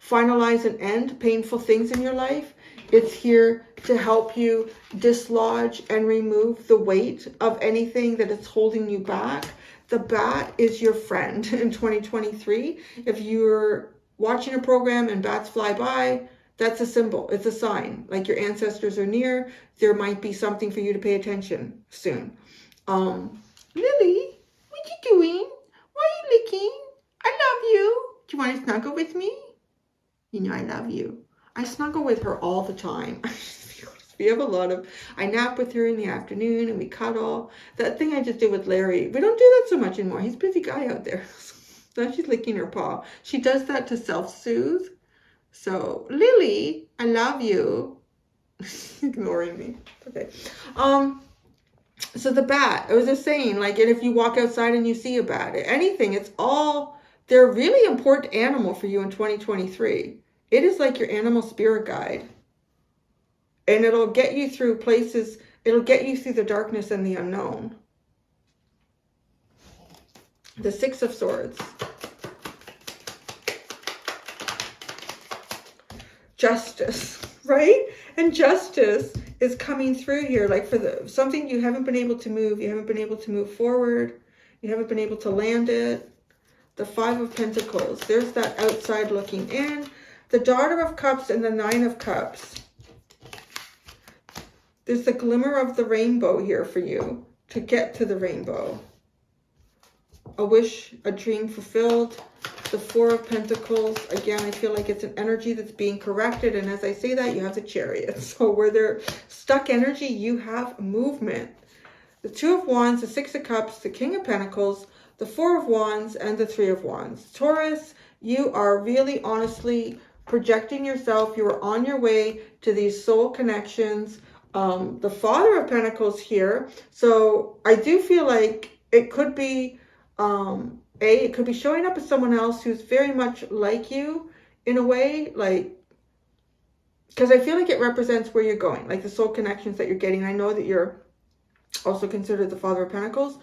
finalize and end painful things in your life. It's here to help you dislodge and remove the weight of anything that is holding you back. The bat is your friend in 2023. If you're watching a program and bats fly by, that's a symbol. It's a sign. Like your ancestors are near. There might be something for you to pay attention soon. Lily, what you doing? Why are you licking? I love you. Do you want to snuggle with me? You know I love you. I snuggle with her all the time. We have a lot of... I nap with her in the afternoon and we cuddle. That thing I just did with Larry, we don't do that so much anymore. He's a busy guy out there. Now she's licking her paw. She does that to self-soothe. So, Lily, I love you. Ignoring me. Okay. So the bat, I was just saying, like, and if you walk outside and you see a bat, anything, it's all... They're a really important animal for you in 2023. It is like your animal spirit guide. And it'll get you through places. It'll get you through the darkness and the unknown. The Six of Swords. Justice, right? And justice is coming through here. Like for something you haven't been able to move. You haven't been able to move forward. You haven't been able to land it. The Five of Pentacles. There's that outside looking in. The Daughter of Cups and the Nine of Cups. There's the glimmer of the rainbow here for you to get to the rainbow. A wish, a dream fulfilled. The Four of Pentacles. Again, I feel like it's an energy that's being corrected. And as I say that, you have the Chariot. So where they're stuck energy, you have movement. The Two of Wands, the Six of Cups, the King of Pentacles, the Four of Wands, and the Three of Wands. Taurus, you are really honestly projecting yourself. You are on your way to these soul connections. The Father of Pentacles here. So I do feel like it could be, it could be showing up as someone else who's very much like you in a way, like, because I feel like it represents where you're going, like the soul connections that you're getting. I know that you're also considered the Father of Pentacles.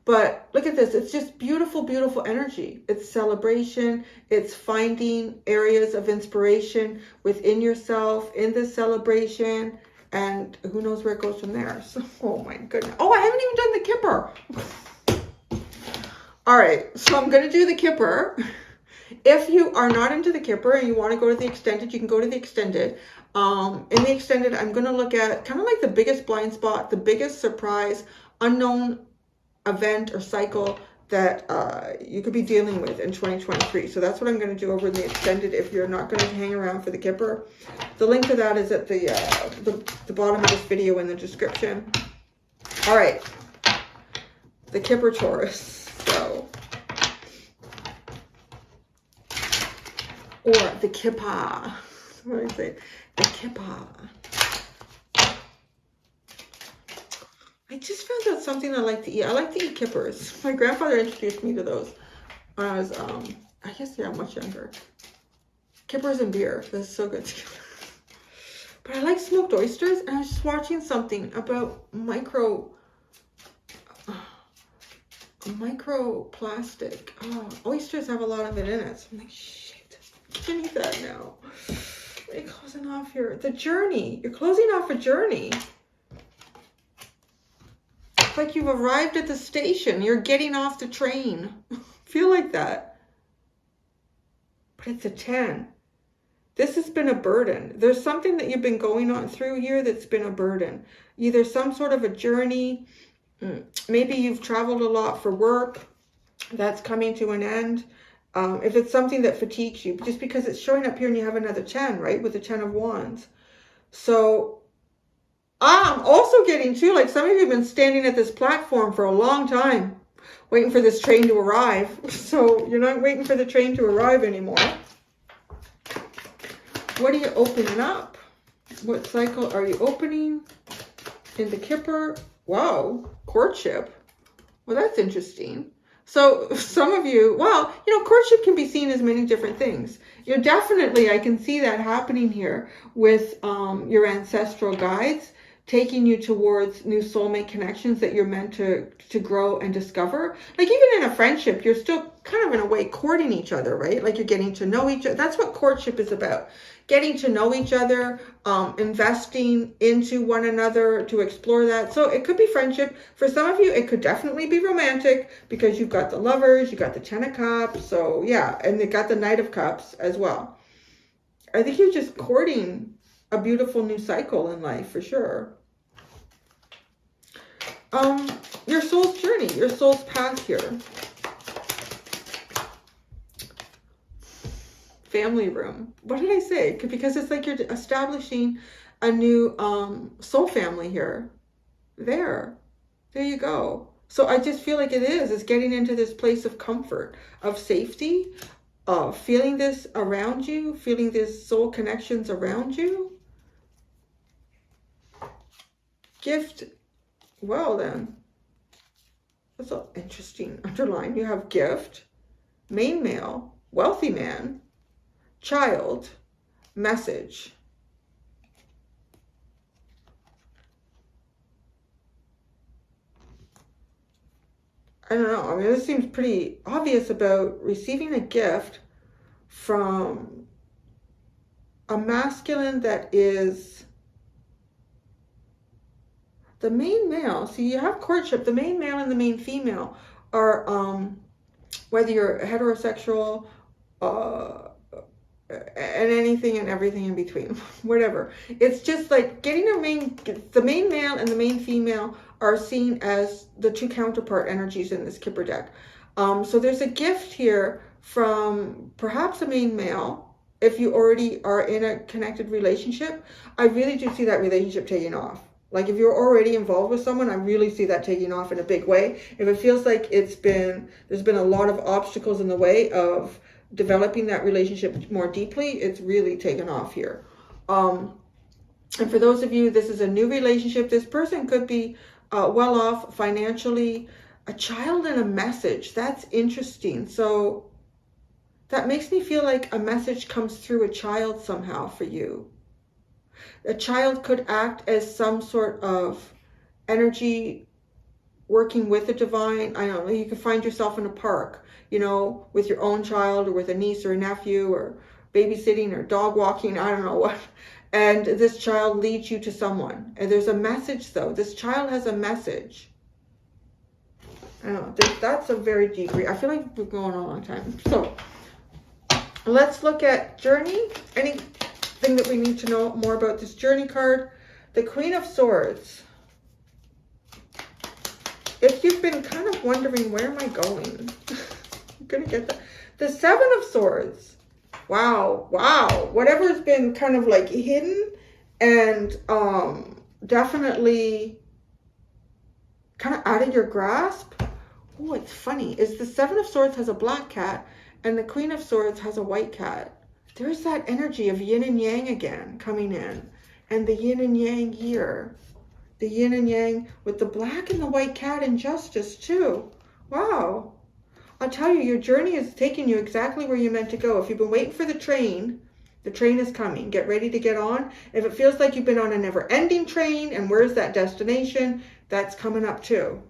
But look at this. It's just beautiful, beautiful energy. It's celebration. It's finding areas of inspiration within yourself in this celebration. And who knows where it goes from there. So, oh my goodness. Oh, I haven't even done the Kipper. All right. So I'm going to do the Kipper. If you are not into the Kipper and you want to go to the extended, you can go to the extended. In the extended, I'm going to look at kind of like the biggest blind spot, the biggest surprise, unknown event or cycle that you could be dealing with in 2023. So that's what I'm going to do over in the extended if you're not going to hang around for the Kipper. The link to that is at the bottom of this video in the description. All right. The Kipper, Taurus. So, or the Kipper. What do I say? The Kipper. I just found out something I like to eat. I like to eat kippers. My grandfather introduced me to those when I was, I guess, yeah, much younger. Kippers and beer. That's so good together. But I like smoked oysters, and I was just watching something about microplastic. Oh, oysters have a lot of it in it. So I'm like, shit, I can eat that now. What are you closing off here? The journey. You're closing off a journey. It's like you've arrived at the station. You're getting off the train. Feel like that. But it's a 10. This has been a burden. There's something that you've been going on through here that's been a burden. Either some sort of a journey. Maybe you've traveled a lot for work. That's coming to an end. If it's something that fatigues you, just because it's showing up here and you have another 10, right? With the 10 of Wands. So I'm also getting too, like some of you have been standing at this platform for a long time, waiting for this train to arrive. So you're not waiting for the train to arrive anymore. What are you opening up? What cycle are you opening? In the Kipper? Wow, courtship. Well, that's interesting. So some of you, well, you know, courtship can be seen as many different things. You're definitely, I can see that happening here with your ancestral guides taking you towards new soulmate connections that you're meant to grow and discover. Like even in a friendship, you're still kind of in a way courting each other, right? Like you're getting to know each other. That's what courtship is about. Getting to know each other, investing into one another to explore that. So it could be friendship. For some of you, it could definitely be romantic because you've got the lovers, you got the 10 of cups. So yeah, and they got the Knight of Cups as well. I think you're just courting a beautiful new cycle in life for sure. Your soul's journey, your soul's path here. Family room. What did I say? Because it's like you're establishing a new soul family here. There you go. So I just feel like it's getting into this place of comfort, of safety, feeling this around you, feeling this soul connections around you. Gift. Well then, that's all interesting. Underline, you have gift, main male, wealthy man, child, message. I don't know. I mean, this seems pretty obvious about receiving a gift from a masculine that is the main male. See, you have courtship. The main male and the main female are, whether you're heterosexual, and anything and everything in between, whatever. It's just like getting the main male and the main female are seen as the two counterpart energies in this Kipper deck. So there's a gift here from perhaps a main male. If you already are in a connected relationship, I really do see that relationship taking off. Like if you're already involved with someone, I really see that taking off in a big way. If it feels like there's been a lot of obstacles in the way of developing that relationship more deeply, it's really taken off here. And for those of you, this is a new relationship. This person could be well off financially. A child and a message. That's interesting. So that makes me feel like a message comes through a child somehow for you. A child could act as some sort of energy working with the divine. I don't know, you could find yourself in a park, you know, with your own child or with a niece or a nephew or babysitting or dog walking, I don't know what. And this child leads you to someone. And there's a message though. This child has a message. I don't know, that's a very deep read. I feel like we're going on a long time. So let's look at journey. Anything that we need to know more about this journey card? The Queen of Swords. If you've been kind of wondering, where am I going? I'm going to get that. The Seven of Swords. Wow. Whatever's been kind of like hidden and definitely kind of out of your grasp. Oh, it's funny. Is the Seven of Swords has a black cat and the Queen of Swords has a white cat. There's that energy of yin and yang again coming in. And the yin and yang here. The yin and yang with the black and the white cat in justice too. Wow. I'll tell you, your journey is taking you exactly where you're meant to go. If you've been waiting for the train is coming. Get ready to get on. If it feels like you've been on a never-ending train and where's that destination, that's coming up too.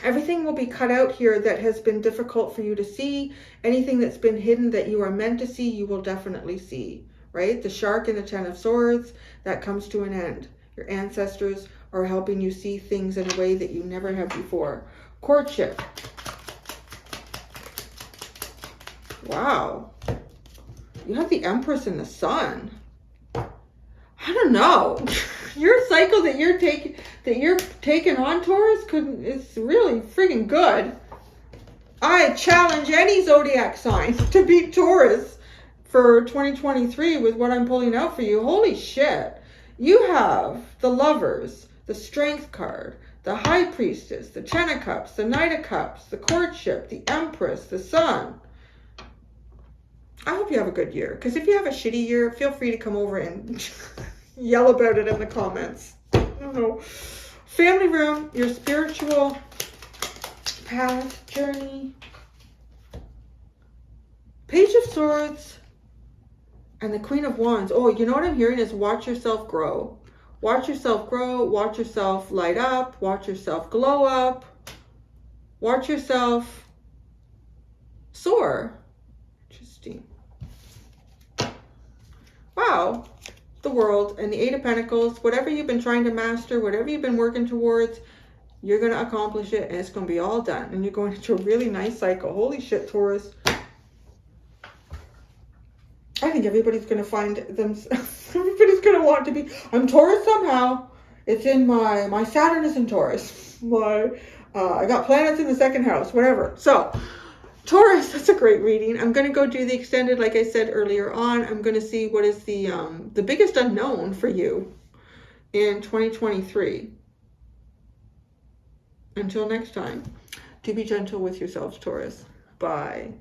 Everything will be cut out here that has been difficult for you to see. Anything that's been hidden that you are meant to see, you will definitely see, right? The shark and the 10 of swords, that comes to an end. Your ancestors are helping you see things in a way that you never have before. Courtship. Wow. You have the Empress and the Sun. I don't know. Your cycle that you're taking on, Taurus, is really friggin' good. I challenge any zodiac sign to beat Taurus for 2023 with what I'm pulling out for you. Holy shit. You have the Lovers, the Strength card, the High Priestess, the Ten of Cups, the Knight of Cups, the Courtship, the Empress, the Sun. I hope you have a good year. Because if you have a shitty year, feel free to come over and yell about it in the comments. I don't know. Family room, your spiritual path, journey. Page of Swords and the Queen of Wands. Oh, you know what I'm hearing is watch yourself grow. Watch yourself grow. Watch yourself light up. Watch yourself glow up. Watch yourself soar. Interesting. Wow. The World and the Eight of Pentacles. Whatever you've been trying to master, whatever you've been working towards, you're going to accomplish it and it's going to be all done. And you're going into a really nice cycle. Holy shit, Taurus. I think everybody's going to find themselves. Everybody's going to want to be. I'm Taurus somehow. It's in my Saturn is in Taurus. I got planets in the second house, whatever. So, Taurus, that's a great reading. I'm going to go do the extended, like I said earlier on. I'm going to see what is the biggest unknown for you in 2023. Until next time, do be gentle with yourselves, Taurus. Bye.